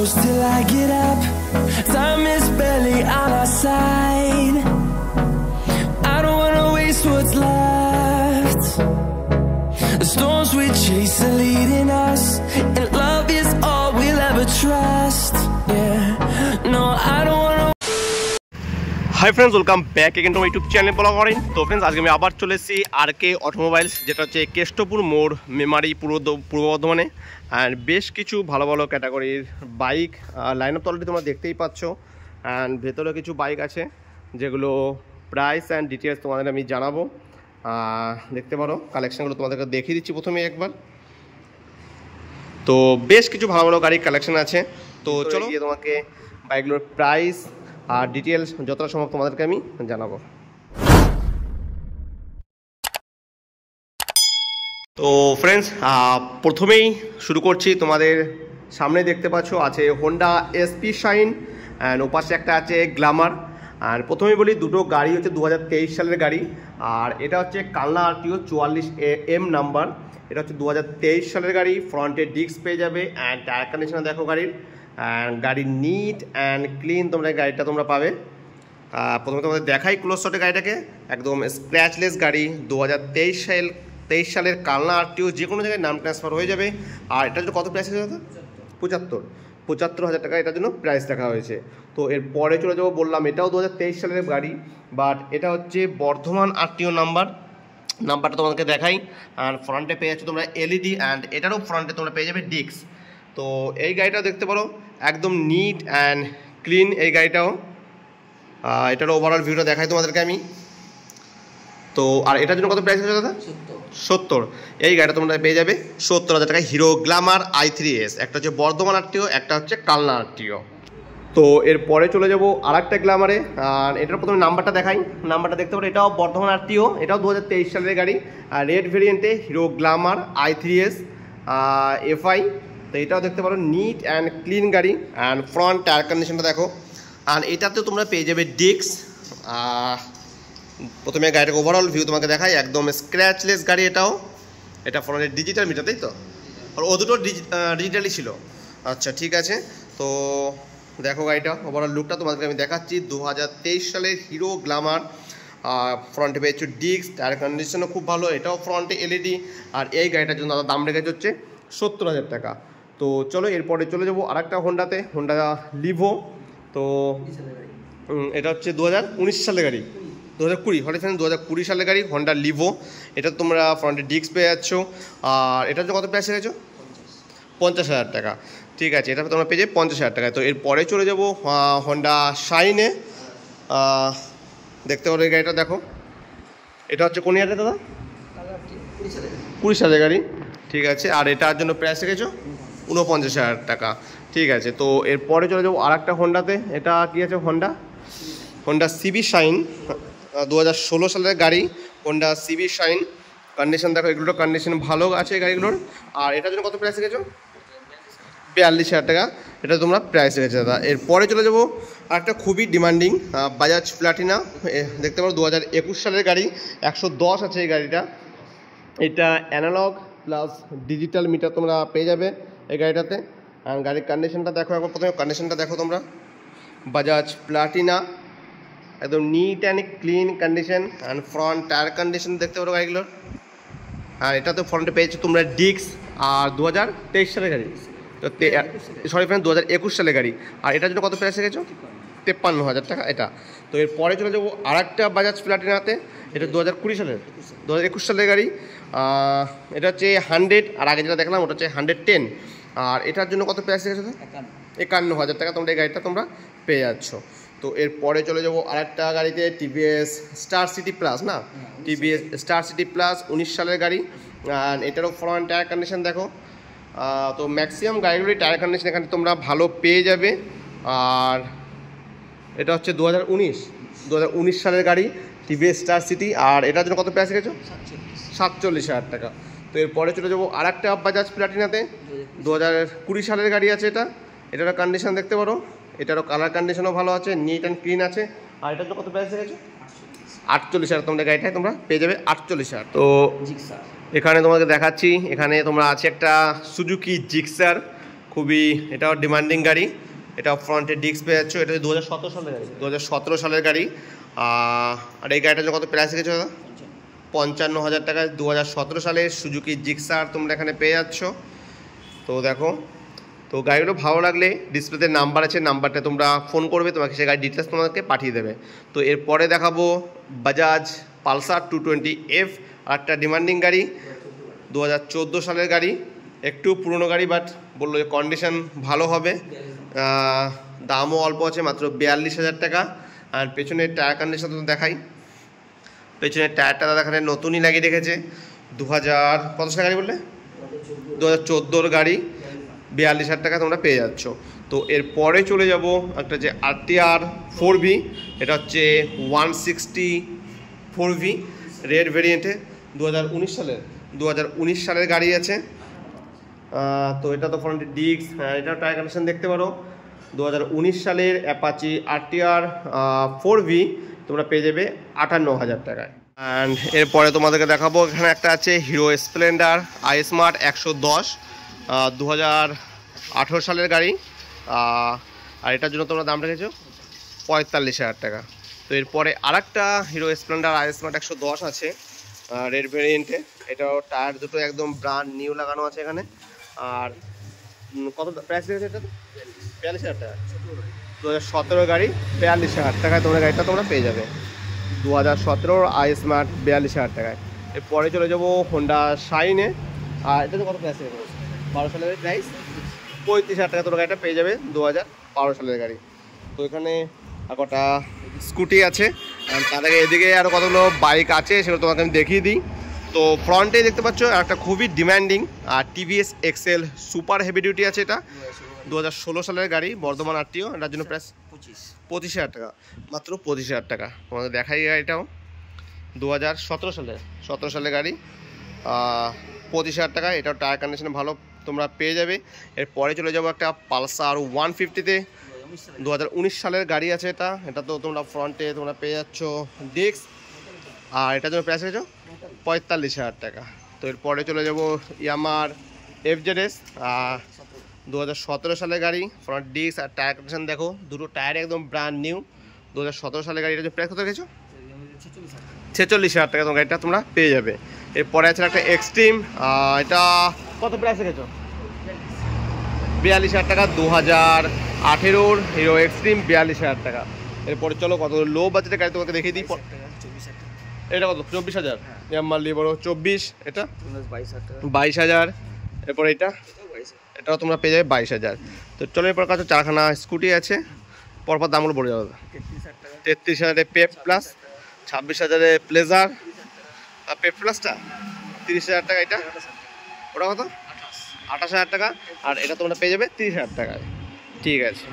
close till I get up. Time is barely on our side. I don't wanna waste what's left. The storms we chase are leading us, and love is all we'll ever trust. Yeah, no, I don't wanna. Hi friends, welcome back again to my YouTube channel ব্লগারিন। তো friends, আজকে আমি আবার চলে এসেছি আরকে automobiles, যেটা হচ্ছে কেষ্টপুর মোড়, মেমারি, পূর্ব বর্ধমানে। অ্যান্ড বেশ কিছু ভালো ভালো ক্যাটাগরির বাইক লাইন আপ অলরেডি তোমরা দেখতেই পাচ্ছ। অ্যান্ড ভেতরে কিছু বাইক আছে যেগুলো প্রাইস অ্যান্ড ডিটেলস তোমাদের আমি জানাবো। দেখতে পারো কালেকশানগুলো তোমাদেরকে দেখিয়ে দিচ্ছি প্রথমে একবার। তো বেশ কিছু ভালো ভালো গাড়ির কালেকশান আছে। তো চলো গিয়ে তোমাকে বাইকগুলোর প্রাইস আর ডিটেলস যতটা সম্ভব তোমাদেরকে আমি জানাবো। তো ফ্রেন্ডস, প্রথমেই শুরু করছি। তোমাদের সামনে দেখতে পাচ্ছ আছে হোন্ডা এসপি শাইন, অ্যান্ড ওপাশে একটা আছে গ্ল্যামার। আর প্রথমেই বলি, দুটো গাড়ি হচ্ছে 2023 সালের গাড়ি। আর এটা হচ্ছে কালনা আরটিও 44M নাম্বার। এটা হচ্ছে 2023 সালের গাড়ি। ফ্রন্টে ডিস্ক পেয়ে যাবে, অ্যান্ড টায়ার কন্ডিশন দেখো গাড়ির। অ্যান্ড গাড়ি নিট অ্যান্ড ক্লিন তোমরা গাড়িটা তোমরা পাবে। প্রথমে তোমাদের দেখাই ক্লোজ শটে গাড়িটাকে। একদম স্ক্র্যাচলেস গাড়ি, 2023 সালের কালনা আরটিও, যে কোনো জায়গায় নাম ট্রান্সফার হয়ে যাবে। আর এটার জন্য কত প্রাইস আছে? 75,000 টাকা এটার জন্য প্রাইস রাখা হয়েছে। তো এরপরে চলে যাবো, বললাম এটাও 2023 সালের গাড়ি, বাট এটা হচ্ছে বর্ধমান আরটিও নাম্বারটা তোমাদেরকে দেখাই। আর ফ্রন্টে পেয়ে যাচ্ছ তোমরা এলইডি, অ্যান্ড এটারও ফ্রন্টে তোমরা পেয়ে যাবে ডিস্ক। তো এই গাড়িটাও দেখতে পারো, একদম নিট অ্যান্ড ক্লিন এই গাড়িটাও। এটারও ওভারঅল ভিউটা দেখাই তোমাদেরকে আমি। তো আর এটার জন্য কত প্রাইস আছে দাদা? 70। এই গাড়িটা তোমরা পেয়ে যাবে 70,000 টাকায়। হিরো গ্ল্যামার i3s, একটা হচ্ছে বর্ধমান আরটিও, একটা হচ্ছে কালনা আরটিও। তো এরপরে চলে যাবো আর একটা গ্ল্যামারে। আর এটার প্রথমে নাম্বারটা দেখাই। নাম্বারটা দেখতে পারো, এটাও বর্ধমান আরটিও, এটাও 2023 সালের গাড়ি। আর রেড ভেরিয়েন্টে হিরো গ্ল্যামার i3s FI। তো এটাও দেখতে পারো নিট অ্যান্ড ক্লিন গাড়ি। অ্যান্ড ফ্রন্ট টায়ার কন্ডিশনটা দেখো। আর এটাতে তোমরা পেয়ে যাবে ডিস্ক। প্রথমে গাড়িটাকে ওভারঅল ভিউ তোমাকে দেখাই। একদম স্ক্র্যাচলেস গাড়ি এটাও। এটা ফ্রন্টের ডিজিটাল মিটার, তাই তো? আর ও দুটো ডিজিটালই ছিল। আচ্ছা, ঠিক আছে। তো দেখো গাড়িটা ওভারঅল লুকটা তোমাদেরকে আমি দেখাচ্ছি। 2023 সালের হিরো গ্ল্যামার। ফ্রন্টে পেয়েছো ডিস্ক, টায়ার কন্ডিশনও খুব ভালো। এটাও ফ্রন্টে এলইডি। আর এই গাড়িটার জন্য দাম রেখেছে হচ্ছে 70,000 টাকা। তো চলো এরপরে চলে যাবো আর একটা হোন্ডাতে, হোন্ডা লিভো। তো এটা হচ্ছে 2019 সালের গাড়ি, 2020 সালের গাড়ি, হোন্ডা লিভো। এটা তোমরা ফ্রন্টে ডিস্ক পেয়ে যাচ্ছ। আর এটার জন্য কত প্রাইস রেখেছো? 50,000 টাকা। ঠিক আছে, এটা তোমরা পেয়ে যাবে 50,000 টাকায়। তো এরপরে চলে যাবো হোন্ডা শাইনে। দেখতে পারো এই গাড়িটা দেখো। এটা হচ্ছে কোন ইয়ারে দাদা? 20 সালের গাড়ি। ঠিক আছে, আর এটার জন্য প্রাইস রেখেছো 49,000 টাকা। ঠিক আছে, তো এরপরে চলে যাবো আর একটা হোন্ডাতে। এটা কী আছে? হোন্ডা সিবি শাইন, 2016 সালের গাড়ি। Honda CB shine. কন্ডিশন দেখো, এগুলোর কন্ডিশন ভালো আছে গাড়িগুলোর। আর এটার জন্য কত প্রাইস রেখেছো? 42,000 টাকা এটা তোমরা প্রাইস রেখেছো দাদা। এরপরে চলে যাবো আর একটা খুবই ডিমান্ডিং বাজাজ প্লাটিনা। দেখতে পারো 2021 সালের গাড়ি, 110 আছে এই গাড়িটা। এটা অ্যানালগ প্লাস ডিজিটাল মিটার তোমরা পেয়ে যাবে এই গাড়িটাতে। আর গাড়ির কন্ডিশনটা দেখো একবার। প্রথমে কন্ডিশনটা দেখো তোমরা। বাজাজ প্লাটিনা, একদম NEET and clean condition. And front tyre condition দেখতে পারো গাড়িগুলোর। আর এটাতে ফ্রন্টে পেয়েছো তোমরা ডিস্ক। আর 2023 সালের গাড়ি, তো সরি ফ্রেন্ড, 2021 সালের গাড়ি। আর এটার জন্য কত প্রাইস রেখেছো? 53,000 টাকা এটা। তো এরপরে চলে যাবো আর একটা বাজাজ প্লাটিনাতে। এটা 2021 সালের গাড়ি। এটা হচ্ছে 100, আর আগে যেটা দেখলাম ওটা হচ্ছে 110। আর এটার জন্য কত প্রাইস রেখেছো? 51,000 টাকা তোমরা এই গাড়িটা তোমরা পেয়ে যাচ্ছ। তো এরপরে চলে যাবো আর একটা গাড়িতে, টিভিএস স্টার সিটি প্লাস, না টিভিএস স্টার সিটি প্লাস 19 সালের গাড়ি। আর এটারও ফ্রন্ট টায়ার কন্ডিশন দেখো। তো ম্যাক্সিমাম গাড়িগুলির টায়ার কন্ডিশন এখানে তোমরা ভালো পেয়ে যাবে। আর এটা হচ্ছে 2019 সালের গাড়ি, টিভিএস স্টার সিটি। আর এটার জন্য কত প্রাইস রেখেছো? 47,000 টাকা। তো এরপরে চলে যাবো আর একটা বাজাজ প্লাটিনাতে, 2020 সালের গাড়ি আছে এটা। এটারও কন্ডিশন দেখতে পারো। এটারও কালার কন্ডিশনও ভালো আছে, নিট অ্যান্ড ক্লিন আছে। আর এটার জন্য কত প্রাইস রেখেছো? 48,000 তোমরা গাড়িটায় তোমরা পেয়ে যাবে 48,000। তো এখানে তোমাকে দেখাচ্ছি, এখানে তোমরা আছে একটা সুজুকি জিক্সার, খুবই এটাও ডিমান্ডিং গাড়ি। এটা ফ্রন্টে ডিস্ক পেয়ে যাচ্ছ। এটা 2017 সালের গাড়ি, 2017 সালের গাড়ি। আর এই গাড়িটা কত প্রাইস রেখেছো দাদা? 55,000 টাকায় 2017 সালের সুজুকি জিক্সার তোমরা এখানে পেয়ে যাচ্ছ। তো দেখো, তো গাড়িগুলো ভালো লাগলে ডিসপ্লেতে নাম্বার আছে, নাম্বারটা তোমরা ফোন করবে, তোমাকে সেই গাড়ির ডিটেলস তোমাকে পাঠিয়ে দেবে। তো এরপরে দেখাবো বাজাজ পালসার 220F, আর একটা ডিমান্ডিং গাড়ি, 2014 সালের গাড়ি। একটু পুরনো গাড়ি, বাট বললো যে কন্ডিশন ভালো হবে, দামও অল্প আছে, মাত্র 42,000 টাকা। আর পেছনের টায়ার কন্ডিশন তো দেখাই। পেছনের টায়ারটা দাদা এখানে নতুনই লাগিয়ে রেখেছে। 2000 কত সালের গাড়ি বললে? 2014 গাড়ি, 42,000 টাকা তোমরা পেয়ে যাচ্ছ। তো এরপরে চলে যাব একটা যে RTR 4V, এটা হচ্ছে 160 4V রেড ভেরিয়েন্টে, 2019 সালের গাড়ি আছে। তো এটা তো ফ্রন্টে ডিস্ক, এটা টায়ার কন্ডিশন দেখতে পারো। 2019 সালের অ্যাপাচি RTR 4V তোমরা পেয়ে যাবে 58,000 টাকায়। অ্যান্ড এরপরে তোমাদেরকে দেখাবো, এখানে একটা আছে হিরো স্প্লেন্ডার iSmart 110, 2018 সালের গাড়ি। আর এটার জন্য তোমরা দাম রেখেছো 45,000 টাকা। তো এরপরে আরেকটা হিরো স্প্লেন্ডার iSmart 110 আছে রেড ভেরিয়েন্টে। এটাও টায়ার দুটো একদম ব্র্যান্ড নিউ লাগানো আছে এখানে। আর কত প্রাইস রেখেছে এটা? 42,000 টাকা। 2017 গাড়ি, 42,000 টাকায় তোমরা গাড়িটা তোমরা পেয়ে যাবে। 2017 iSmart 42,000 টাকায়। এরপরে চলে যাবো হোন্ডা শাইনে। আর এটা তো কত প্রাইস রেখেছে? 12 সালের প্রাইস, 35,000 টাকা তোমরা গাড়িটা পেয়ে যাবে, 2012 সালের গাড়ি। তো এখানে কটা স্কুটি আছে, আর তার আগে এদিকে আরও কতগুলো বাইক আছে, সেগুলো তোমাকে আমি দেখিয়ে দিই। তো ফ্রন্টে দেখতে পাচ্ছ একটা খুবই ডিমান্ডিং আর TVS Excel super heavy duty আছে। এটা 2016 সালের গাড়ি, বর্ধমান RTO। এটার জন্য প্রাইস 25,000 টাকা, মাত্র 25,000 টাকা। তোমাদের দেখাই গাড়িটাও 2017 সালের গাড়ি, 25,000 টাকা। এটাও টায়ার কন্ডিশন ভালো তোমরা পেয়ে যাবে। এরপরে চলে যাবো একটা পালসার 150-তে, 2019 সালের গাড়ি আছে। এটা তো তোমরা ফ্রন্টে তোমরা পেয়ে যাচ্ছ ডিস্ক, আর এটার জন্য প্রাইস হয়েছ 45,000 টাকা। তো এরপরে চলে যাবো ইয়ামার FZS, 2017 সালের গাড়ি, ফ্রন্ট ডিস্ক আর টায়ার কন্ডিশন দেখো, দুটো টায়ার একদম ব্র্যান্ড নিউ। 2017 সালের গাড়ি, এটা প্রাইস কত রেখেছো? 46,000 টাকা তোমার গাড়িটা তোমরা পেয়ে যাবে। এরপরে আছে একটা এক্সট্রিম, এটা কত প্রাইস রেখেছো? 42,000 টাকা। 2018 হিরো এক্সট্রিম, 42,000 টাকা। এরপরে চলো কত লো বাজেটের গাড়ি তোমাকে দেখিয়ে দিই। এটা কত? 24,000। ইয়ামার লিবরো 24, এটা 22,000। এরপরে এটাও তোমরা পেয়ে যাবে 22,000। তো চলো এরপর কাছে চারখানা স্কুটি আছে, পরপর দামগুলো পড়ে যাবে। 33,000 পেপ প্লাস, 26,000 প্লেজার, আর পেপ প্লাসটা 30,000 টাকা। এটা ওটা কত? 28,000 টাকা। আর এটা তোমরা পেয়ে যাবে 30,000 টাকায়। ঠিক আছে।